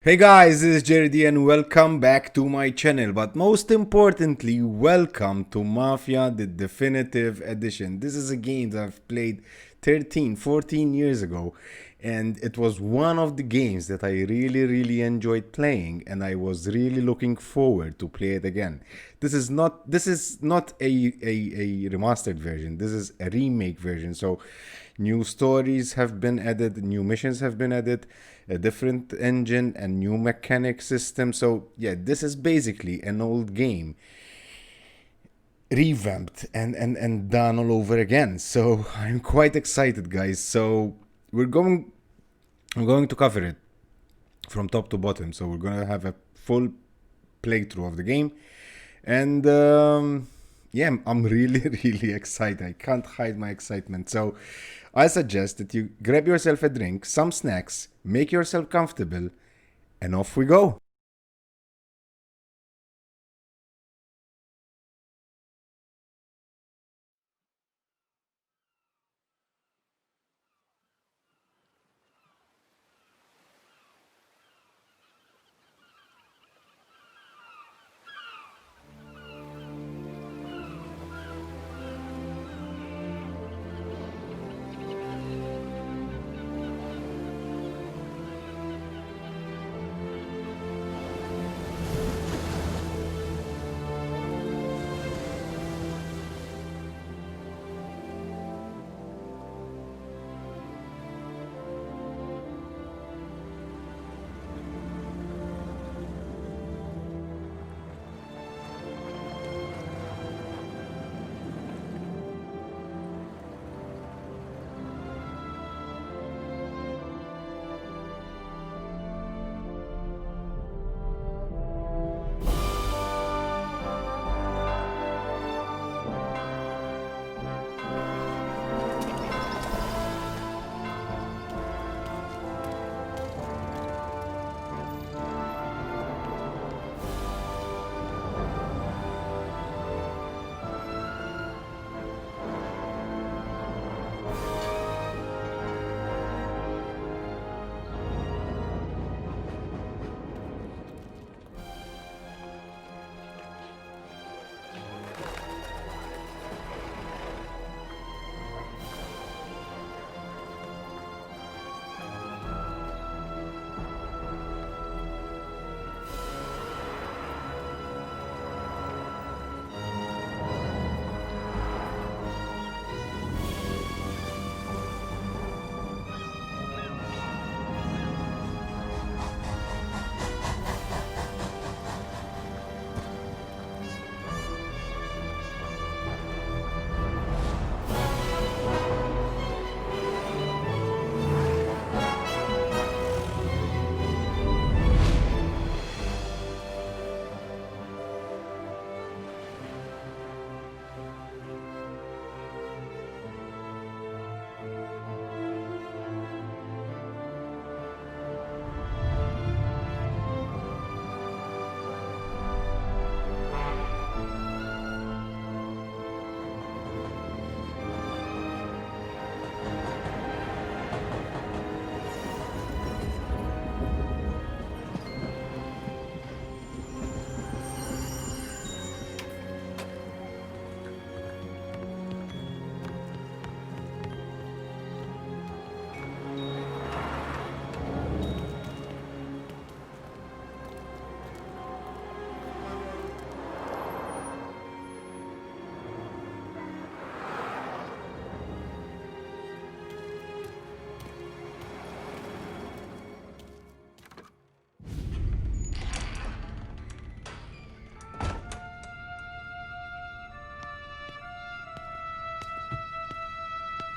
Hey guys, this is JD and welcome back to my channel, but most importantly, welcome to Mafia, the definitive edition. This is a game that I've played 13, 14 years ago, and it was one of the games that I really enjoyed playing, and I was really looking forward to play it again. This is not a remastered version. This is a remake version. So new stories have been added, new missions have been added, a different engine and new mechanic system. So yeah, this is basically an old game revamped and done all over again. So I'm quite excited, guys. So we're going I'm going to cover it from top to bottom. So we're gonna have a full playthrough of the game, and yeah, I'm really really excited. I can't hide my excitement. So I suggest that you grab yourself a drink, some snacks, make yourself comfortable, and off we go.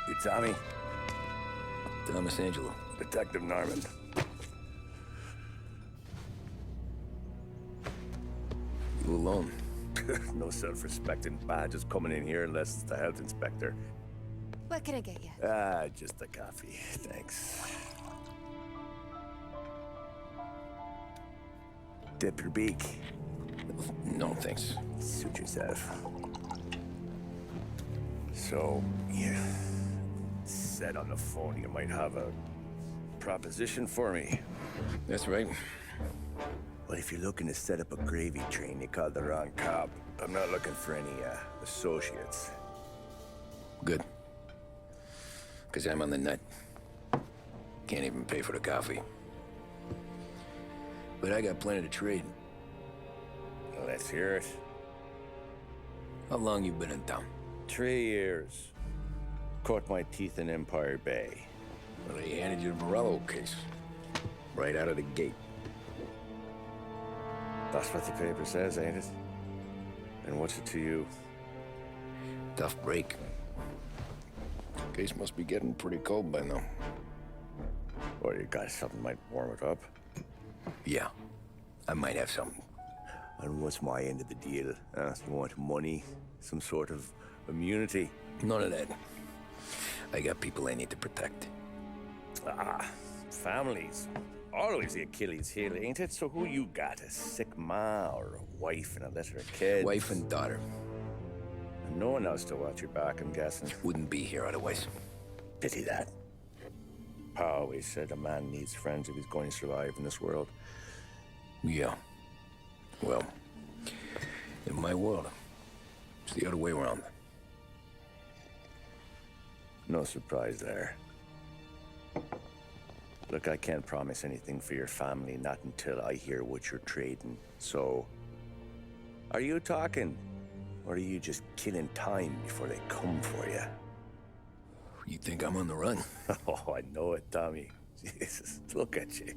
You Tommy? Thomas Angelo. Detective Norman. You alone? No self-respecting badges coming in here unless it's the health inspector. What can I get you? Just a coffee. Thanks. Dip your beak. No, thanks. Suit yourself. So, you said on the phone you might have a proposition for me. That's right. Well, if you're looking to set up a gravy train, you called the wrong cop. I'm not looking for any, associates. Good. Because I'm on the nut. Can't even pay for the coffee. But I got plenty to trade. Let's hear it. How long you been in town? 3 years. Caught my teeth in Empire Bay. Well, they handed you the Morello case. Right out of the gate. That's what the paper says, ain't it? And what's it to you? Tough break. Case must be getting pretty cold by now. Or you got something might warm it up? Yeah, I might have something. And what's my end of the deal? You want money? Some sort of immunity? None of that. I got people I need to protect. Families. Always the Achilles heel, ain't it? So who you got? A sick ma or a wife and a litter of kids? Wife and daughter. And no one else to watch your back, I'm guessing. Wouldn't be here otherwise. Pity that. Pa always said a man needs friends if he's going to survive in this world. Yeah. Well, in my world, it's the other way around. No surprise there. Look, I can't promise anything for your family, not until I hear what you're trading. So, are you talking? Or are you just killing time before they come for you? You think I'm on the run? Oh, I know it, Tommy. Jesus, look at you.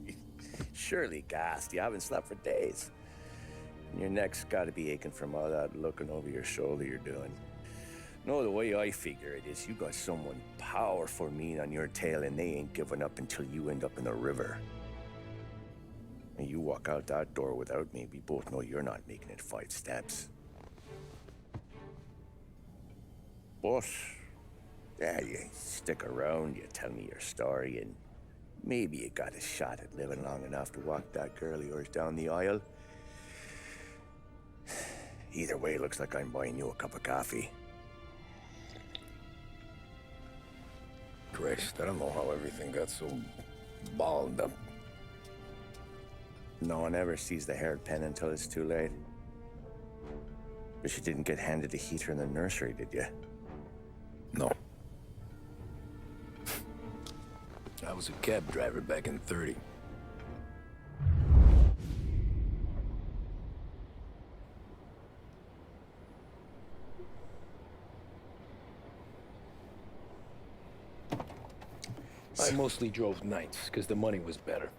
Surely gassed. You haven't slept for days. And your neck's got to be aching from all that looking over your shoulder you're doing. No, the way I figure it is you got someone powerful mean on your tail and they ain't giving up until you end up in the river. And you walk out that door without me, we both know you're not making it 5 steps. But, yeah, you stick around, you tell me your story, and maybe you got a shot at living long enough to walk that girl of yours down the aisle. Either way, looks like I'm buying you a cup of coffee. Christ, I don't know how everything got so balled up. No one ever sees the hairpin until it's too late. But you didn't get handed a heater in the nursery, did you? No. I was a cab driver back in 30. I mostly drove nights, because the money was better.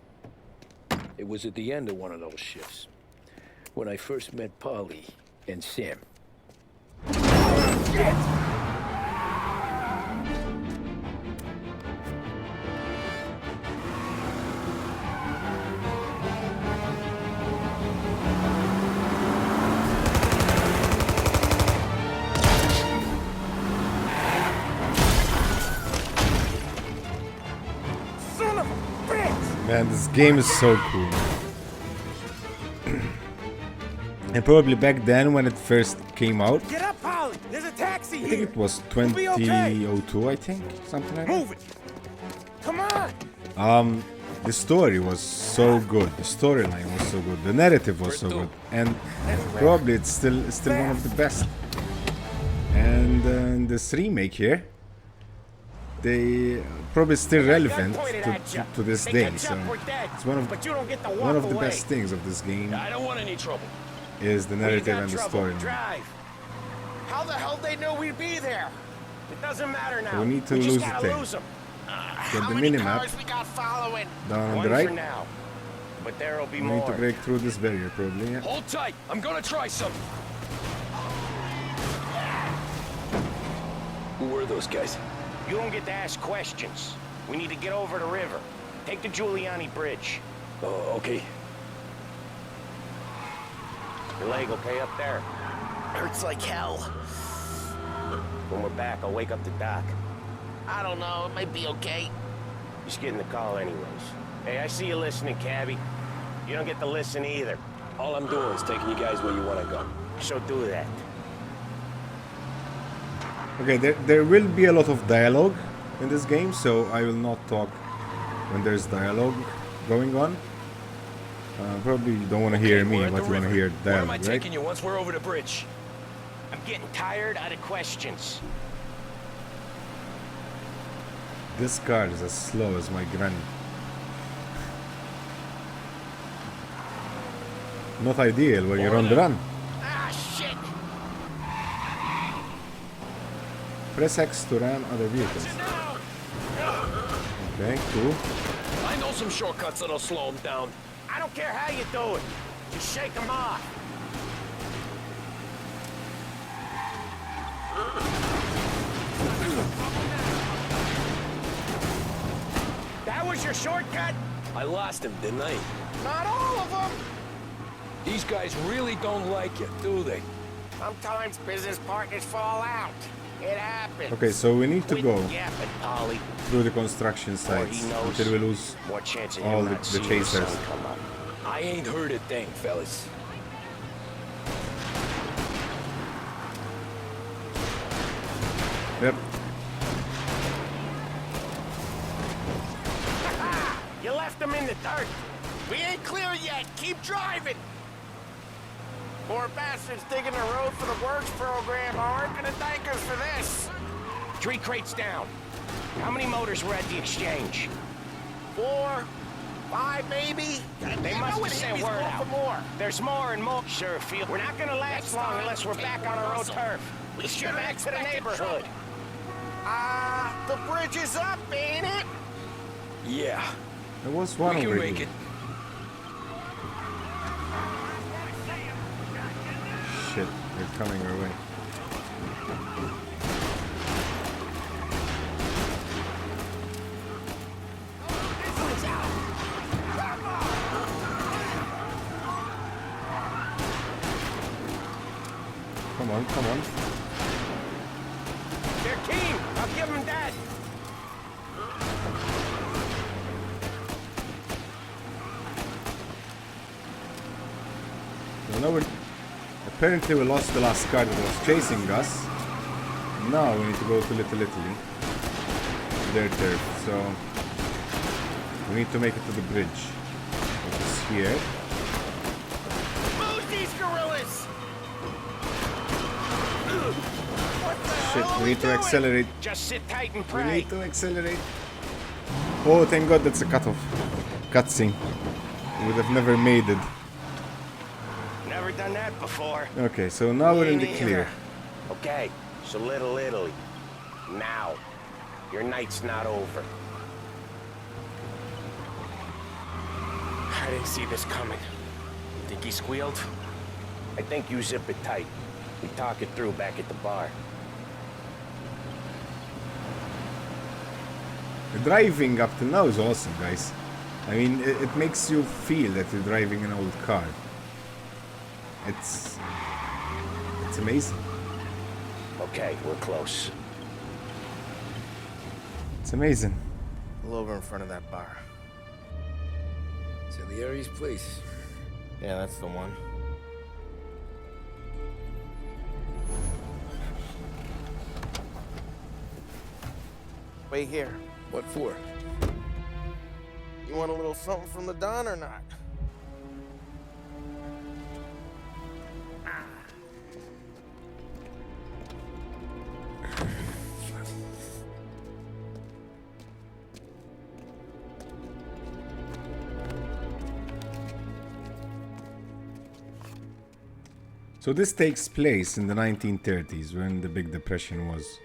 It was at the end of one of those shifts, when I first met Paulie and Sam. Shit! Man, this game is so cool. And probably back then when it first came out, Get up, Paulie! There's a taxi I think here! it was We'll be okay. 2002, I think, something like that. Move it! Come on! The story was so good. The storyline was so good. The narrative was so good, and probably it's still one of the best. And this remake here, they probably still relevant to this day. So it's one of the best things of this game I don't want any trouble. is the narrative and the storyline. Drive. How the hell they know we'd be there? It doesn't matter now. We need to just lose the gotta thing. lose 'em. Get How the many minimap cars we got following? down on One the for right. now. But there'll be We need more. to break through this barrier probably. Yeah. Hold tight. I'm gonna try something. Who were those guys? You don't get to ask questions. We need to get over the river. Take the Giuliani Bridge. Oh, okay. Your leg okay up there? Hurts like hell. When we're back, I'll wake up the doc. I don't know, it might be okay. Just getting the call anyways. Hey, I see you listening, cabbie. You don't get to listen either. All I'm doing is taking you guys where you want to go. So do that. Okay, there will be a lot of dialogue in this game, so I will not talk when there's dialogue going on. Probably you don't want to hear me, we're at but the you want to river. hear Where am I dialogue, right? taking you once we're over the bridge? I'm getting tired of the questions. This car is as slow as my granny. Not ideal when you're on the run. Ah, shit! Press X to ram other vehicles. Okay, cool. I know some shortcuts that'll slow him down. I don't care how you do it. Just shake them off. That was your shortcut? I lost him, didn't I? Not all of them. These guys really don't like you, do they? Sometimes business partners fall out. It happens. Okay, so we need to go Yapping, Paulie. through the construction More he sites knows, until we lose more chance of all him the not seeing chasers. the sun come up. I ain't heard a thing, fellas. Yep. You left them in the dirt. We ain't clear yet. Keep driving. Poor bastards digging the road for the works program aren't gonna thank us for this. 3 crates down. How many motors were at the exchange? 4, 5 maybe? They must have sent word out. More. There's more and more. Sure feel. We're not gonna last long unless we're back on our own turf. We should get back to the neighborhood. The bridge is up, ain't it? Yeah, There was one we can over make here. it. Shit, they're coming our way. Come on, come on. They're keen. I'll give them that. So now apparently we lost the last car that was chasing us. Now we need to go to Little Italy. Their turf, so we need to make it to the bridge, which is here. Move these gorillas! Shit, we need to accelerate. Just sit tight and We pray. need to accelerate. Oh, thank God that's a cutoff. Cutscene. We would have never made it. Never done that before. Okay, so now we're in the clear. Okay, so Little Italy. Now. Your night's not over. I didn't see this coming. Think he squealed? I think you zip it tight. We talk it through back at the bar. The driving up to now is awesome, guys. I mean, it makes you feel that you're driving an old car. It's amazing. Okay, we're close. It's amazing. Pull over in front of that bar. Salieri's place. Yeah, that's the one. Wait here. What for? You want a little something from the Don or not? So this takes place in the 1930s when the Big Depression was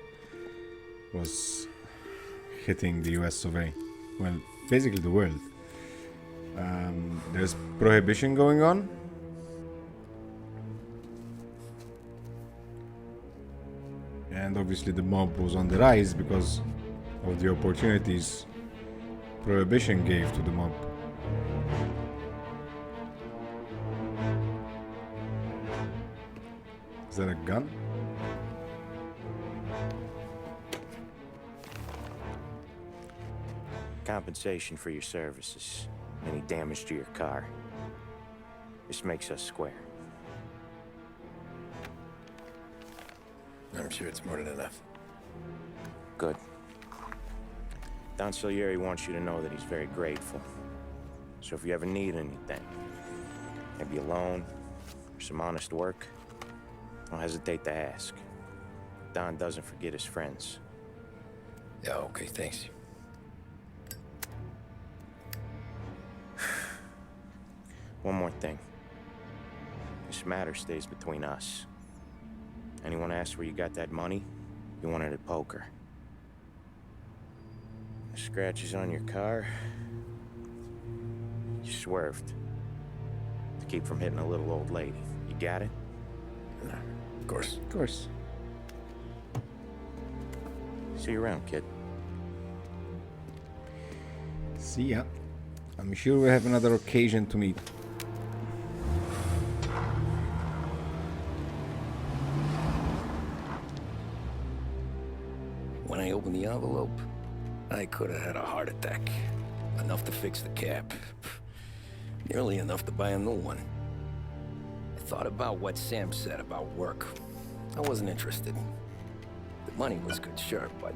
hitting the US of A. Well, basically the world. There's prohibition going on. And obviously the mob was on the rise because of the opportunities prohibition gave to the mob. Is that a gun? Compensation for your services. Any damage to your car. This makes us square. I'm sure it's more than enough. Good. Don Salieri wants you to know that he's very grateful. So if you ever need anything, Maybe a loan, or some honest work? Don't hesitate to ask. Don doesn't forget his friends. Yeah, okay, thanks. One more thing. This matter stays between us. Anyone asks where you got that money, you won it at poker. The scratches on your car, you swerved. To keep from hitting a little old lady. You got it? Of course. Of course. See you around, kid. See ya. I'm sure we'll have another occasion to meet. When I opened the envelope, I could have had a heart attack. Enough to fix the cab. Nearly enough to buy a new one. I thought about what Sam said about work. I wasn't interested. The money was good, sure, but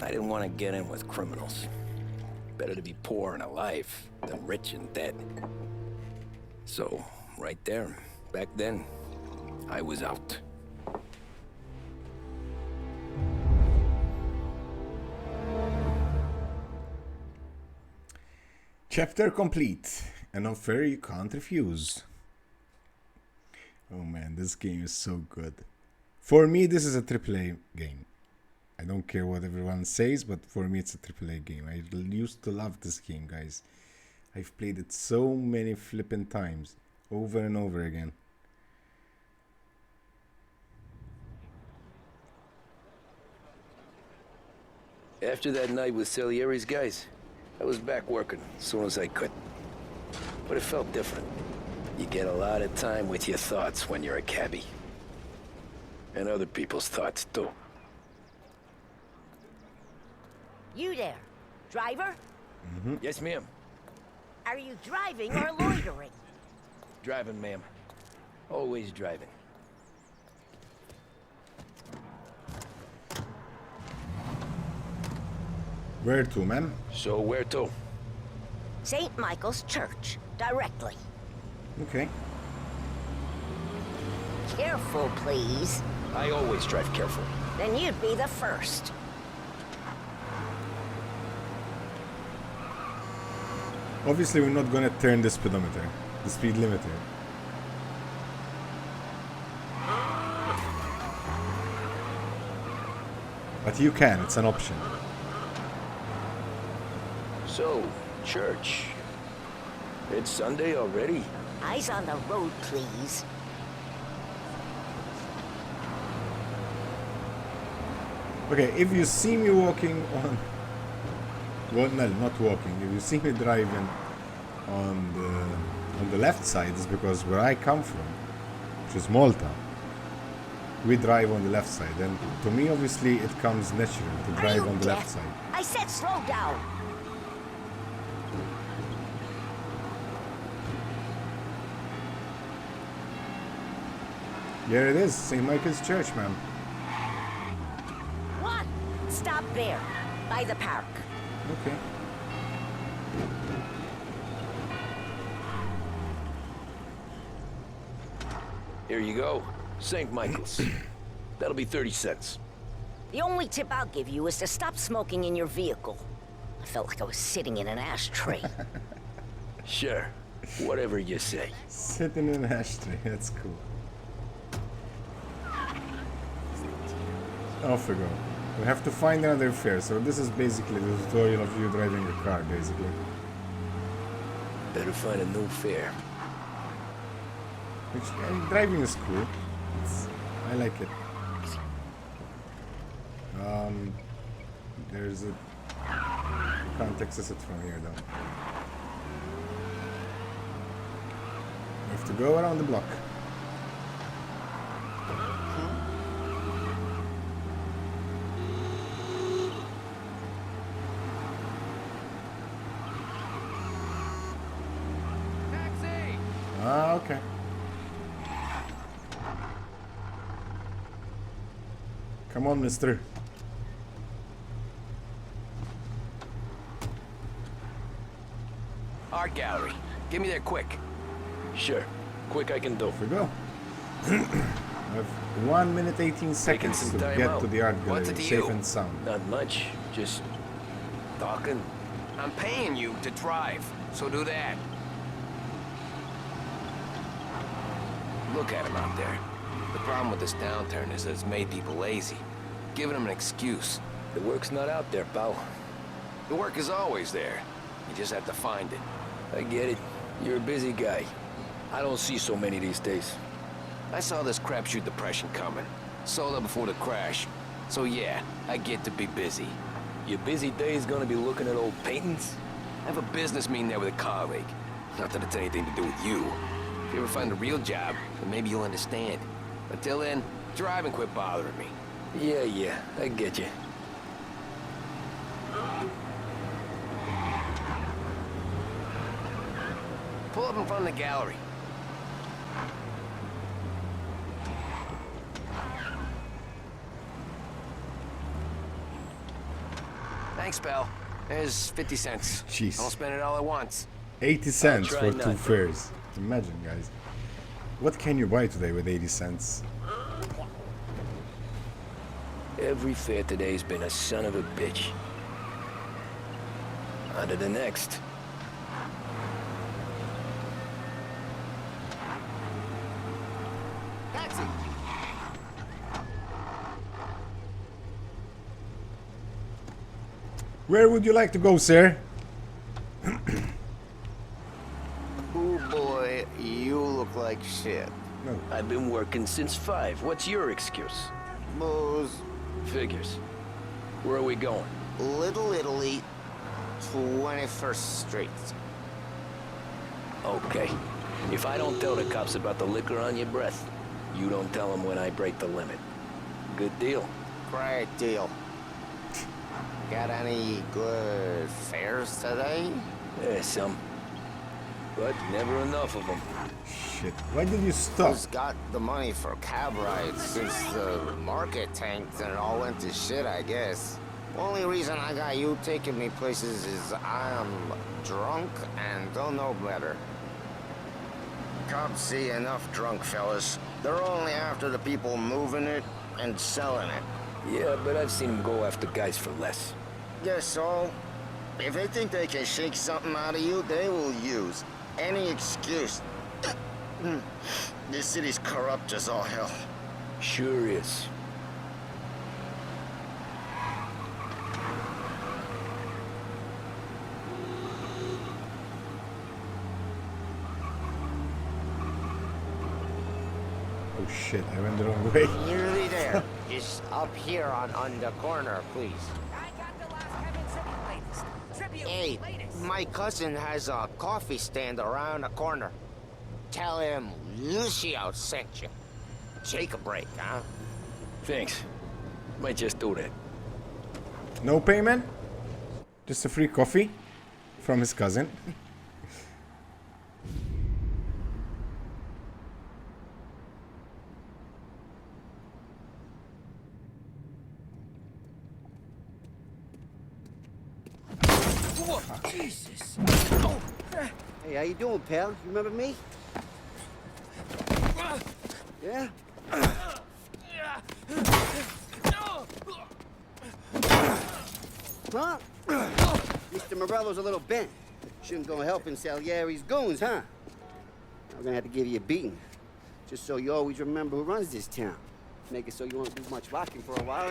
I didn't want to get in with criminals. Better to be poor and alive than rich and dead. So, right there, back then, I was out. Chapter complete. An offer you can't refuse. Oh man, this game is so good. For me, this is a AAA game. I don't care what everyone says, but for me, it's a AAA game. I used to love this game, guys. I've played it so many flipping times, over and over again. After that night with Salieri's guys, I was back working as soon as I could. But it felt different. You get a lot of time with your thoughts when you're a cabbie. And other people's thoughts, too. You there, driver? Yes, ma'am. Are you driving or loitering? Driving, ma'am. Always driving. Where to, ma'am? So where to? St. Michael's Church, directly. Okay. Careful, please. I always drive careful. Then you'd be the first. Obviously, we're not gonna turn the speedometer, the speed limiter. But you can, it's an option. So, church. It's Sunday already? Eyes on the road, please. Okay, if you see me walking on... Well, no, not walking. If you see me driving on the left side, it's because where I come from, which is Malta, we drive on the left side. And to me, obviously, it comes natural to drive on the left side. I said slow down. Here it is, St. Michael's Church, ma'am. What? Stop there, by the park. Okay. Here you go. St. Michael's. That'll be 30 cents. The only tip I'll give you is to stop smoking in your vehicle. I felt like I was sitting in an ashtray. Sure. Whatever you say. Sitting in an ashtray, that's cool. Off we go. We have to find another fare, so this is basically the tutorial of you driving a car, basically. Better find a new fare. Which, driving is cool. I like it. There's a... You can't access it from here, though. We have to go around the block. Ah, okay. Come on, mister. Art gallery. Get me there quick. Sure. Quick I can do. Here we go. We have 1 minute 18 seconds some to time get out. to the art What's gallery, it to safe you? and sound. Not much. Just talking. I'm paying you to drive, so do that. Look at him out there. The problem with this downturn is that it's made people lazy, giving them an excuse. The work's not out there, pal. The work is always there. You just have to find it. I get it. You're a busy guy. I don't see so many these days. I saw this crapshoot depression coming. Sold up before the crash. So yeah, I get to be busy. Your busy days gonna be looking at old paintings? I have a business meeting there with a colleague. Not that it's anything to do with you. If you ever find a real job, then maybe you'll understand. Until then, drive and quit bothering me. Yeah, I get you. Pull up in front of the gallery. Thanks, pal. There's 50 cents. Jeez. I won't spend it all at once. 80 cents try for not 2 to. fares. Imagine, guys. What can you buy today with 80 cents? Every fair today's been a son of a bitch. On to the next. Taxi! Where would you like to go, sir? Oh boy, you look like shit. No. I've been working since 5. What's your excuse? Booze. Figures. Where are we going? Little Italy, 21st Street. Okay. If I don't tell the cops about the liquor on your breath, you don't tell them when I break the limit. Good deal. Great deal. Got any good fares today? Some. But never enough of them. Shit. Why did you stop? Who's got the money for cab rides since the market tanked and it all went to shit, I guess? Only reason I got you taking me places is I'm drunk and don't know better. Cops see enough drunk fellas. They're only after the people moving it and selling it. Yeah, but I've seen them go after guys for less. Guess so. If they think they can shake something out of you, they will use any excuse. This city's corrupt as all hell. Sure is. Oh shit, I went the wrong way. Nearly there. Just up here on the corner, please. I got the last Heaven City latest. Tribute Hey, latest. my cousin has a coffee stand around the corner. Tell him Lucio sent you. Take a break, huh? Thanks. Might just do that. No payment? Just a free coffee from his cousin. Jesus. Hey, how you doing, pal? You remember me? Yeah? Huh? Mr. Morello's a little bent. Shouldn't go helping Salieri's goons, huh? I'm gonna have to give you a beating. Just so you always remember who runs this town. Make it so you won't do much rocking for a while.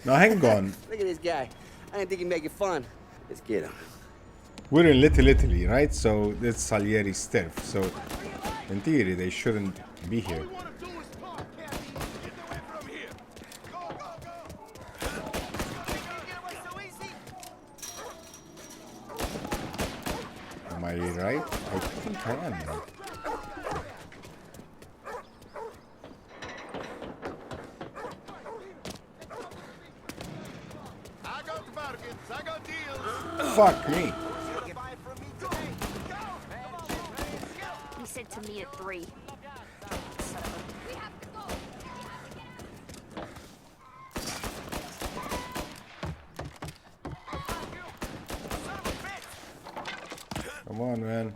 Now hang on. Look at this guy. I didn't think he'd make it fun. Let's get him. We're in Little Italy, right? So that's Salieri's turf. So in theory they shouldn't be here. Am I right? I think I am. I got the bargains. I got deals. Fuck me. He said to me at 3. Come on, man.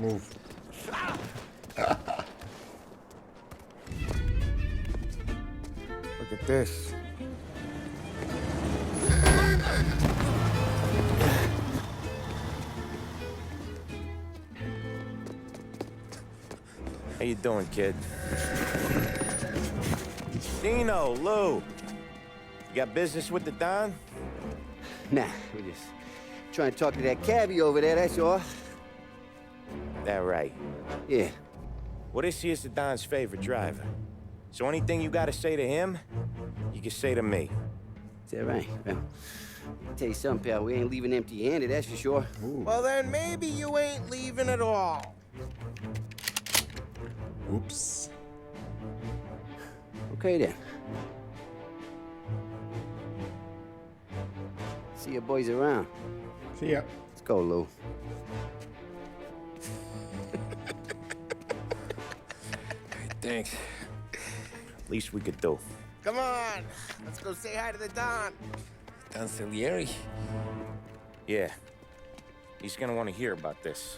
Move. Look at this. How you doing, kid? Dino, Lou. You got business with the Don? Nah, we're just trying to talk to that cabbie over there, that's all. That right. Yeah. Well, this here's the Don's favorite driver. So anything you gotta say to him, you can say to me. Is that right? Well, I'll tell you something, pal. We ain't leaving empty-handed, that's for sure. Ooh. Well, then maybe you ain't leaving at all. Oops. Okay, then. See you boys around. See ya. Let's go, Lou. Thanks. Least we could do. Come on, let's go say hi to the Don. Don Salieri? Yeah, he's gonna want to hear about this.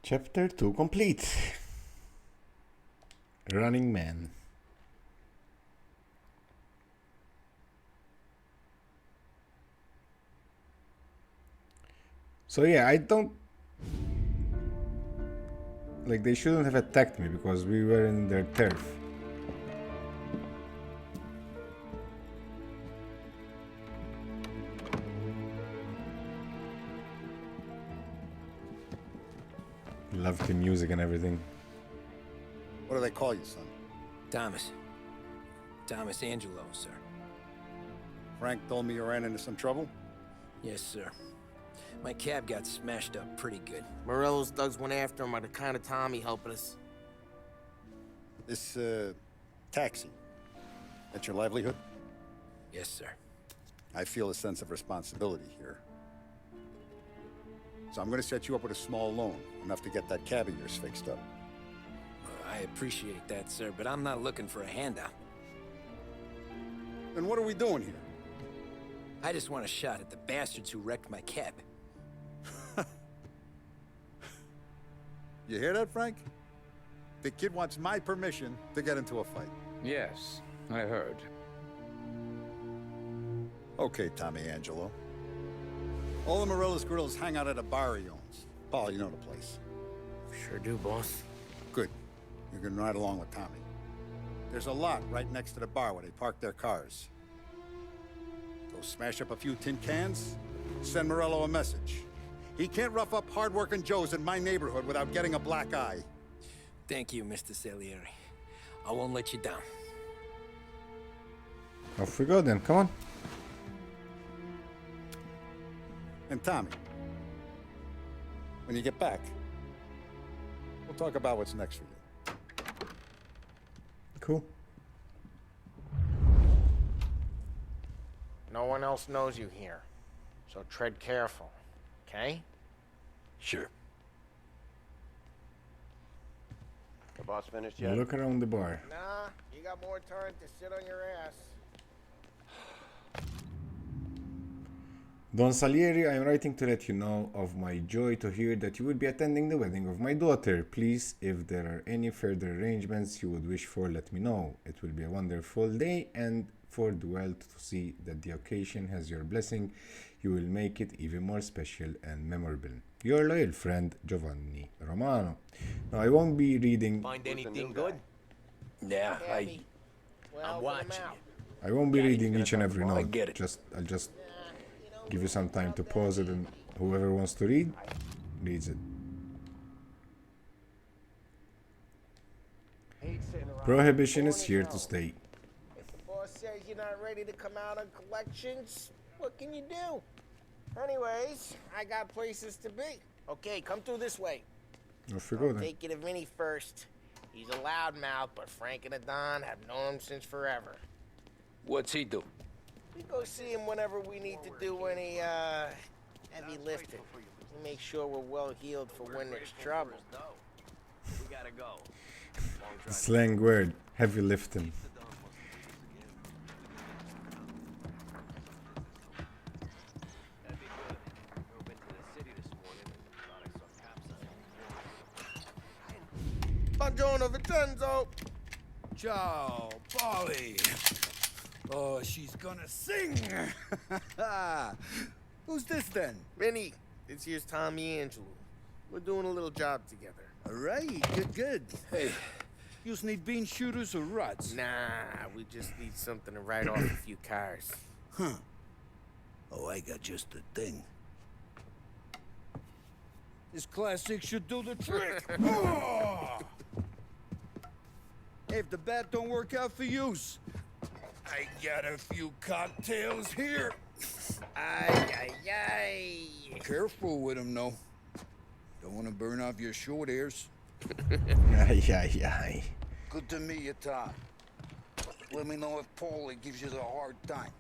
Chapter 2 complete. Running Man. So yeah, I don't... Like, they shouldn't have attacked me because we were in their turf. Love the music and everything. What do they call you, son? Thomas. Thomas Angelo, sir. Frank told me you ran into some trouble? Yes, sir. My cab got smashed up pretty good. Morello's thugs went after him by the kind of Tommy helping us. This, taxi. That's your livelihood? Yes, sir. I feel a sense of responsibility here. So I'm gonna set you up with a small loan, enough to get that cab of yours fixed up. I appreciate that, sir, but I'm not looking for a handout. Then what are we doing here? I just want a shot at the bastards who wrecked my cab. You hear that, Frank? The kid wants my permission to get into a fight. Yes, I heard. Okay, Tommy Angelo. All the Morello's grills hang out at a bar he owns. Paul, you know the place. Sure do, boss. Good. You can ride along with Tommy. There's a lot right next to the bar where they park their cars. Go smash up a few tin cans, send Morello a message. He can't rough up hard-working Joes in my neighborhood without getting a black eye. Thank you, Mr. Salieri. I won't let you down. Off we go then, come on. And Tommy, when you get back, we'll talk about what's next for you. Cool. No one else knows you here, so tread careful, okay? Sure. The boss finished yet? Look around the bar. Nah, you got more time to sit on your ass. Don Salieri, I am writing to let you know of my joy to hear that you will be attending the wedding of my daughter. Please, if there are any further arrangements you would wish for, let me know. It will be a wonderful day, and for the world to see that the occasion has your blessing, you will make it even more special and memorable. Your loyal friend, Giovanni Romano. Now, I won't be reading... Find anything good? Yeah, I'm watching I won't be reading each and every note. I get it. I'll just give you some time to pause it, and whoever wants to read, reads it. Prohibition is here to stay. If the boss says you're not ready to come out on collections, what can you do? Anyways, I got places to be. Okay, come through this way. Off we go then. Take you to Vinny first. He's a loudmouth, but Frank and the Don have known him since forever. What's he do? We go see him whenever we need to do any, heavy lifting. Make sure we're well healed for when there's trouble. We gotta go. Slang word, heavy lifting. Buongiorno, Vincenzo. Ciao, Paulie. Oh, she's gonna sing. Who's this then? Vinny, this here's Tommy Angelo. We're doing a little job together. All right, good. Hey, you just need bean shooters or rods? Nah, we just need something to write off a few cars. Huh. Oh, I got just the thing. This classic should do the trick. Oh! Hey, if the bat don't work out for yous, I got a few cocktails here. Ay. Careful with them, though. Don't want to burn off your short hairs. Ay. Good to meet you, Tom. Let me know if Paulie gives you the hard time.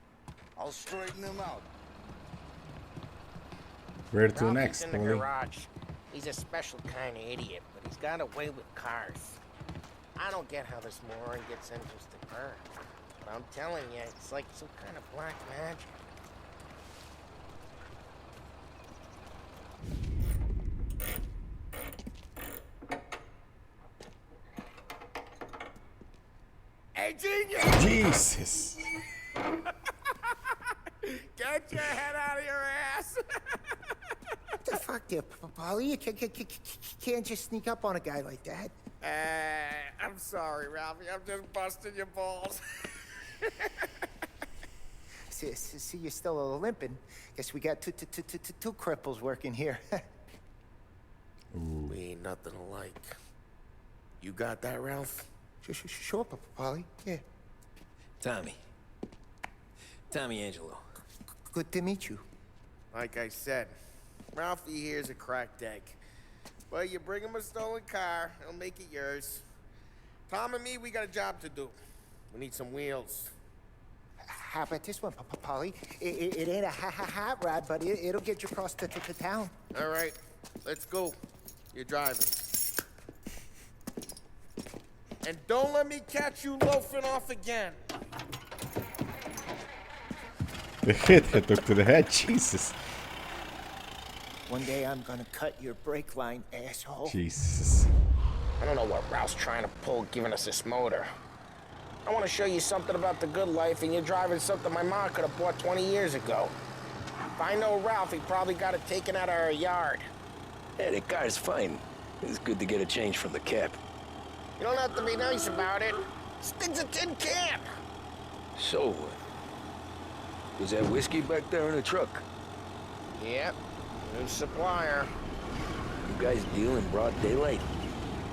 I'll straighten him out. Where to Ralphie's next, in the Paulie? garage. He's a special kind of idiot, but he's got a way with cars. I don't get how this moron gets interest in her. But I'm telling you, it's like some kind of black magic. Hey, genius! Jesus! Get your head out of your ass! What the fuck there, Paulie? You can't just sneak up on a guy like that. I'm sorry, Ralphie. I'm just busting your balls. See, you're still limping. Guess we got two cripples working here. We ain't nothing alike. You got that, Ralph? Sure, Paulie. Yeah. Tommy Angelo. Good to meet you. Like I said, Ralphie here's a cracked egg. But you bring him a stolen car, he'll make it yours. Tom and me, we got a job to do. We need some wheels. How about this one, Paulie? It ain't a hot rod, but it'll get you across to town. All right, let's go. You're driving. And don't let me catch you loafing off again. The hit took to the head, Jesus. One day I'm gonna cut your brake line, asshole. Jesus. I don't know what Ralph's trying to pull giving us this motor. I want to show you something about the good life, and you're driving something my mom could have bought 20 years ago. If I know Ralph, he probably got it taken out of our yard. Hey, the car's fine. It's good to get a change from the cap. You don't have to be nice about it. Stig's a tin can. So, was that whiskey back there in the truck? Yep, new supplier. You guys deal in broad daylight?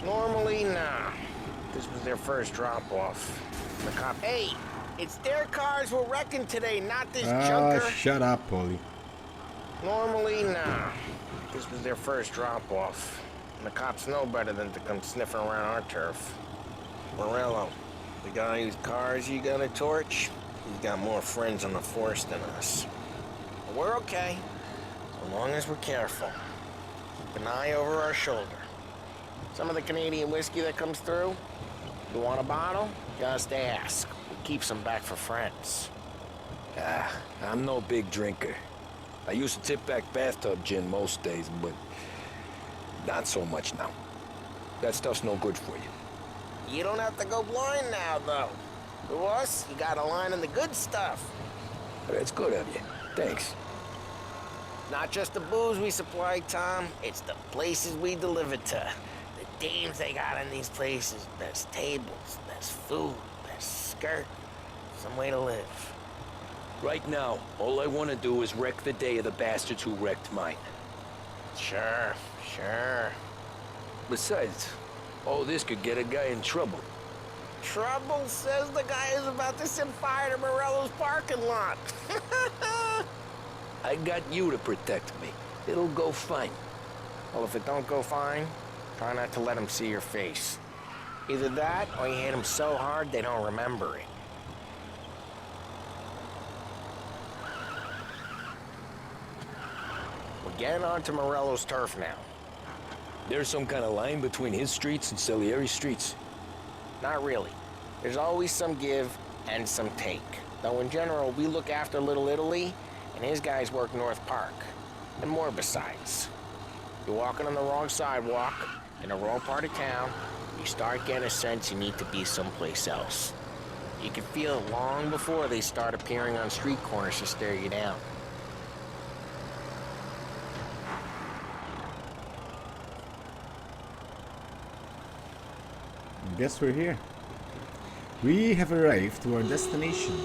Normally, nah. This was their first drop-off. The cop, hey, it's their cars we're wrecking today, not this junker. Shut up, Paulie. Normally, nah. This was their first drop-off. And the cops know better than to come sniffing around our turf. Morello, the guy whose cars you got a torch, he's got more friends on the force than us. But we're okay, so long as we're careful. Keep an eye over our shoulder. Some of the Canadian whiskey that comes through, you want a bottle? Just ask. We keep some back for friends. I'm no big drinker. I used to tip back bathtub gin most days, but not so much now. That stuff's no good for you. You don't have to go blind now, though. To us, you got a line in the good stuff. That's good of you. Thanks. Not just the booze we supply, Tom. It's the places we deliver to. The dames they got in these places. Best tables, best food, best skirt. Some way to live. Right now, all I want to do is wreck the day of the bastards who wrecked mine. Sure. Besides, all this could get a guy in trouble. Trouble, says the guy who's about to set fire to Morello's parking lot. I got you to protect me. It'll go fine. Well, if it don't go fine, try not to let them see your face. Either that, or you hit them so hard they don't remember it. We're We're getting onto Morello's turf now. There's some kind of line between his streets and Salieri's streets? Not really. There's always some give and some take. Though in general, we look after Little Italy, and his guys work North Park. And more besides. You're walking on the wrong sidewalk, in the wrong part of town, you start getting a sense you need to be someplace else. You can feel it long before they start appearing on street corners to stare you down. Guess we're here. We have arrived to our destination.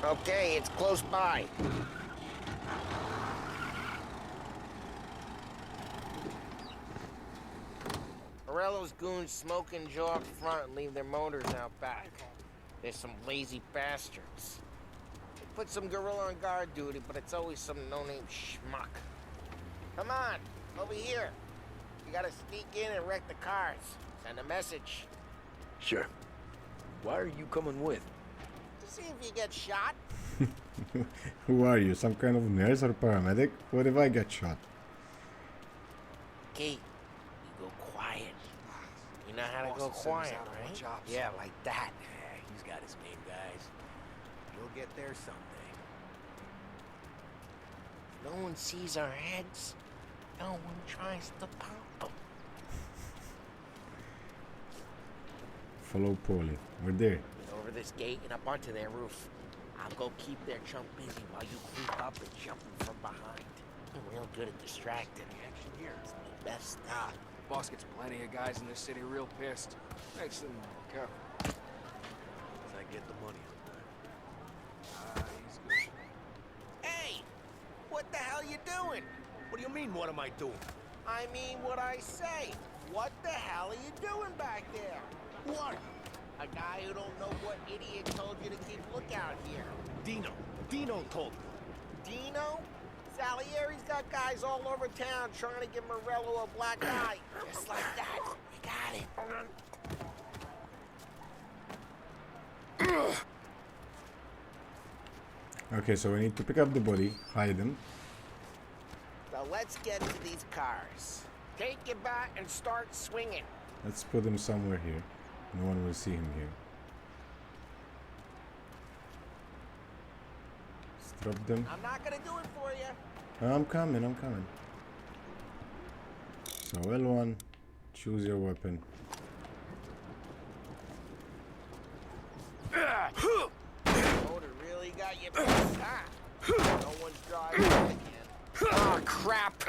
Okay, it's close by. Morello's goons smoke and jaw up front and leave their motors out back. They're some lazy bastards. They put some gorilla on guard duty, but it's always some no-name schmuck. Come on, over here. You gotta sneak in and wreck the cars. Send a message. Sure. Why are you coming with? To see if you get shot. Who are you? Some kind of nurse or paramedic? What if I get shot? Kate, you go quiet. You know how to go quiet, right? Yeah, like that. Yeah, he's got his main guys. You'll get there someday. No one sees our heads. No one tries to pop them. Follow Paulie. We're there. Over this gate and up onto their roof. I'll go keep their chump busy while you creep up and jump them from behind. I'm real good at distracting. Action here. It's the best thing. Boss gets plenty of guys in this city real pissed. Makes them careful. As I get the money on that. He's good. Hey! What the hell you doing? What do you mean, what am I doing? I mean what I say. What the hell are you doing back there? What? A guy who don't know what idiot told you to keep lookout here. Dino told me. Dino? Salieri's got guys all over town trying to give Morello a black eye. Just like that. You got it. Okay, so we need to pick up the body, hide him. So let's get to these cars. Take your bat and start swinging. Let's put him somewhere here. No one will see him here. Let's drop them. I'm not gonna do it for you. I'm coming. So L1, choose your weapon. Motor really got you pissed, huh? No one's driving again. Oh, crap!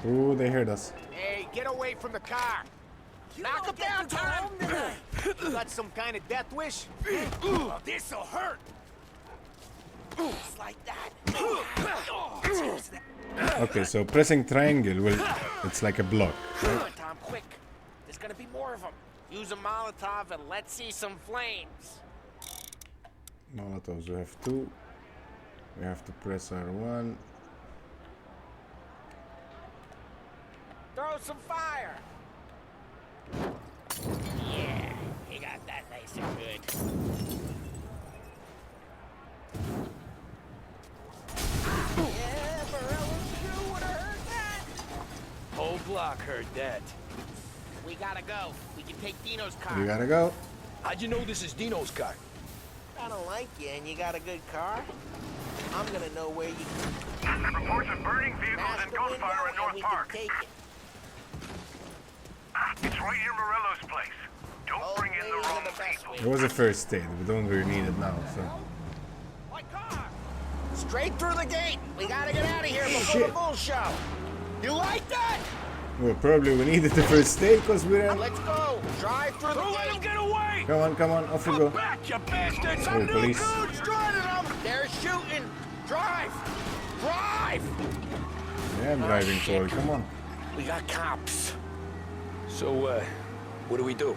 Ooh, they heard us. Hey, get away from the car! Knock him down, Tom! You got some kind of death wish? This'll hurt! Just like that. Okay, so pressing triangle will... It's like a block. Come on, Tom, quick. There's gonna be more of them. Use a Molotov and let's see some flames. Molotovs, we have two. We have to press R1. Throw some fire. Yeah, you got that nice and good. Yeah, Morello's crew would have heard that. Whole block heard that. We gotta go. We can take Dino's car. You gotta go. How'd you know this is Dino's car? I don't like you and you got a good car. I'm gonna know where you Reports of burning vehicles and gunfire in North Park. take it. It's right near Morello's place. Don't bring in the wrong people. It was a first aid. We don't really need it now, so... My car! Straight through the gate. We gotta get out of here before the bull show. You like that? Well, probably we needed the first aid because we're... Let's go. Drive through the gate. Let him get away! Come on, off we go. Back, you bastards! Oh, police. Dude's driving them. They're shooting. Drive! Drive! Yeah, I'm driving for it. Come on. We got cops. So, what do we do?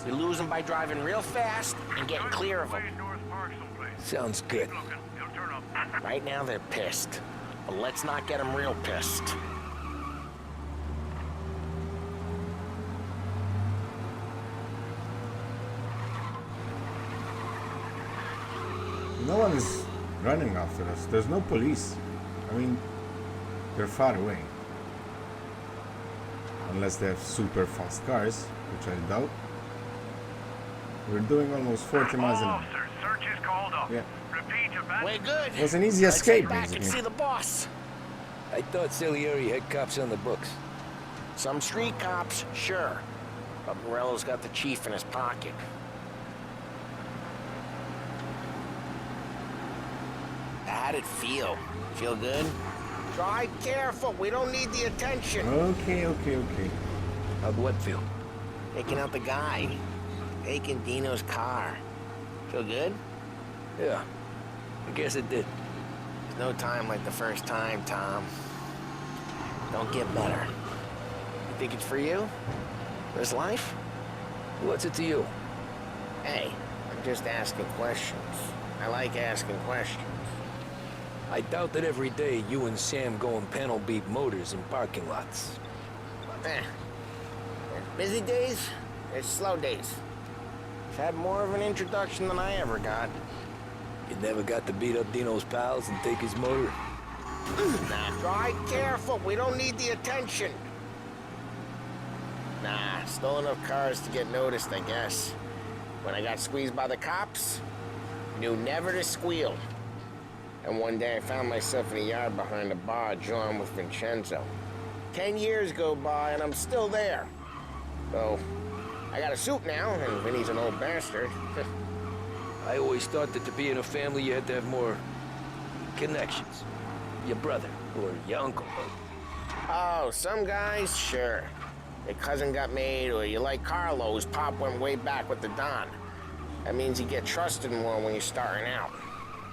We lose them by driving real fast and getting clear of them. Sounds good. Right now they're pissed, but let's not get them real pissed. running after us. There's no police. I mean, they're far away. Unless they have super fast cars, which I doubt. We're doing almost 40 miles an hour. Search is called off. Yeah. We're good. It was an easy escape, Let's head back basically. and see the boss. I thought Salieri had cops on the books. Some street cops, sure. But Morello's got the chief in his pocket. How'd it feel? Feel good? Drive careful. We don't need the attention. Okay. How'd what feel? Taking out the guy. Taking Dino's car. Feel good? Yeah, I guess it did. There's no time like the first time, Tom. Don't get better. You think it's for you? This life? What's it to you? Hey, I'm just asking questions. I like asking questions. I doubt that every day you and Sam go and panel beat motors in parking lots. There's busy days, there's slow days. I've had more of an introduction than I ever got. You never got to beat up Dino's pals and take his motor? Nah, drive careful. We don't need the attention. Nah, stole enough cars to get noticed, I guess. When I got squeezed by the cops, knew never to squeal. And one day I found myself in a yard behind a bar drawing with Vincenzo. 10 years go by and I'm still there. So, I got a suit now, and Vinny's an old bastard. I always thought that to be in a family you had to have more connections. Your brother or your uncle. Oh, some guys, sure. Your cousin got made, or you like Carlos, Pop went way back with the Don. That means you get trusted more when you're starting out.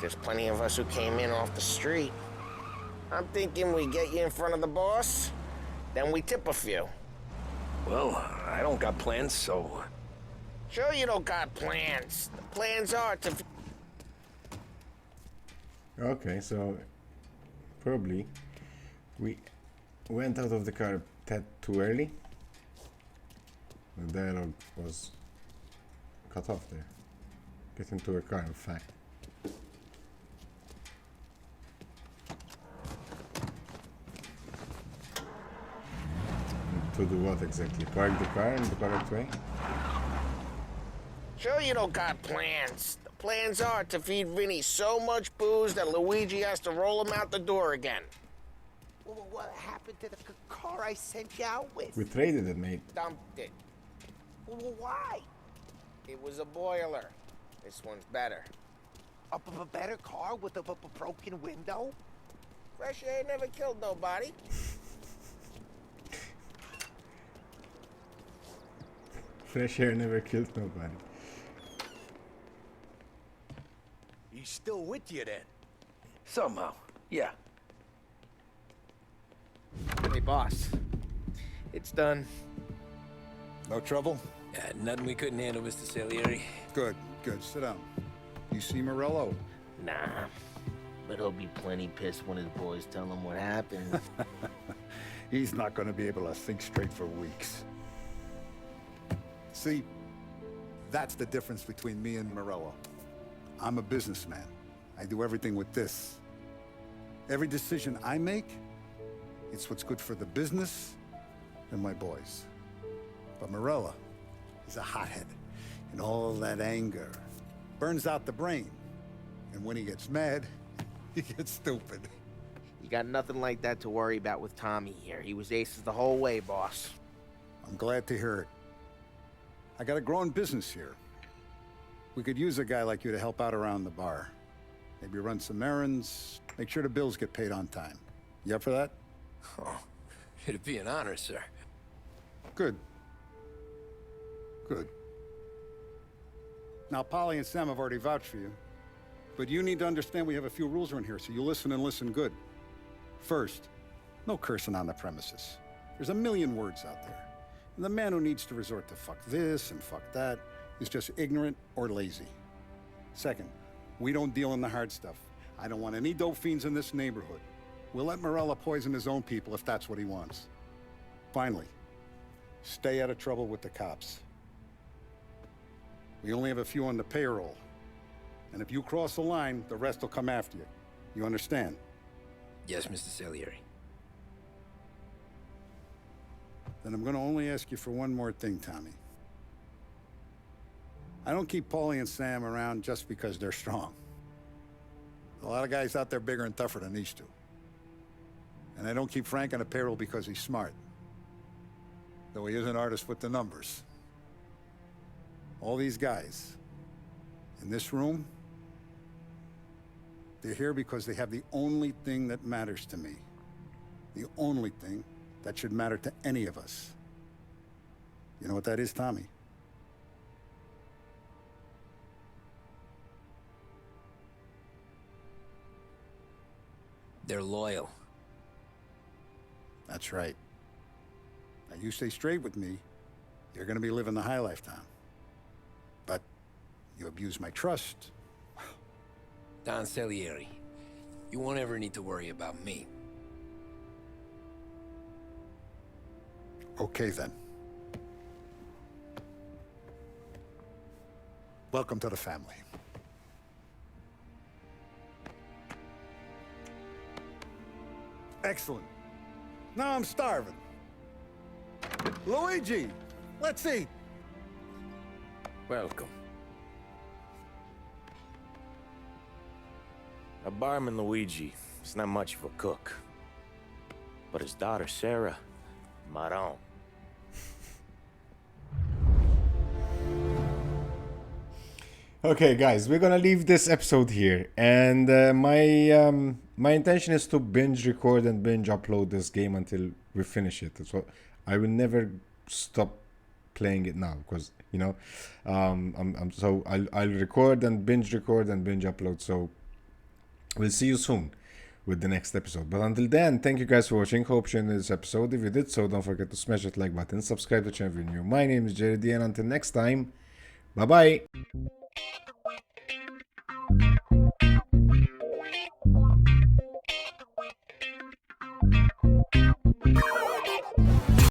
There's plenty of us who came in off the street. I'm thinking we get you in front of the boss, then we tip a few. Well, I don't got plans, so... Sure you don't got plans. The plans are to... Okay, so probably we went out of the car a tad too early. The dialogue was cut off there. Get into a car, in fact. To do what exactly? Park the car in the correct way? Sure you don't got plans. The plans are to feed Vinny so much booze that Luigi has to roll him out the door again. Well, what happened to the car I sent you out with? We traded it, mate. Dumped it. Well, why? It was a boiler. This one's better. A better car with a broken window? Fresh air never killed nobody. Fresh air never killed nobody. He's still with you then? Somehow, yeah. Hey, boss. It's done. No trouble? Nothing we couldn't handle, Mr. Salieri. Good. Sit down. You see Morello? Nah. But he'll be plenty pissed when his boys tell him what happened. He's not going to be able to think straight for weeks. See, that's the difference between me and Morello. I'm a businessman. I do everything with this. Every decision I make, it's what's good for the business and my boys. But Morello is a hothead, and all that anger burns out the brain. And when he gets mad, he gets stupid. You got nothing like that to worry about with Tommy here. He was aces the whole way, boss. I'm glad to hear it. I got a growing business here. We could use a guy like you to help out around the bar. Maybe run some errands, make sure the bills get paid on time. You up for that? Oh, it'd be an honor, sir. Good. Now, Paulie and Sam have already vouched for you. But you need to understand we have a few rules around here, so you listen and listen good. First, no cursing on the premises. There's a million words out there. And the man who needs to resort to fuck this and fuck that is just ignorant or lazy. Second, we don't deal in the hard stuff. I don't want any dope fiends in this neighborhood. We'll let Morello poison his own people if that's what he wants. Finally, stay out of trouble with the cops. We only have a few on the payroll. And if you cross the line, the rest will come after you. You understand? Yes, Mr. Salieri. Then I'm going to only ask you for one more thing, Tommy. I don't keep Paulie and Sam around just because they're strong. A lot of guys out there bigger and tougher than these two. And I don't keep Frank on the payroll because he's smart. Though he is an artist with the numbers. All these guys in this room, they're here because they have the only thing that matters to me. The only thing that should matter to any of us. You know what that is, Tommy? They're loyal. That's right. Now you stay straight with me, you're gonna be living the high life, Tom. But you abuse my trust. Don Salieri, you won't ever need to worry about me. Okay, then. Welcome to the family. Excellent. Now I'm starving. Luigi, let's eat. Welcome. A barman Luigi is not much of a cook. But his daughter Sarah, Maron. Okay, guys, we're gonna leave this episode here, and my intention is to binge record and binge upload this game until we finish it. So I will never stop playing it now, because you know, I'll record and binge upload. So we'll see you soon with the next episode. But until then, thank you guys for watching. Hope you enjoyed this episode. If you did so, don't forget to smash that like button, subscribe to the channel if you're new. My name is Jerry D, and until next time, bye bye.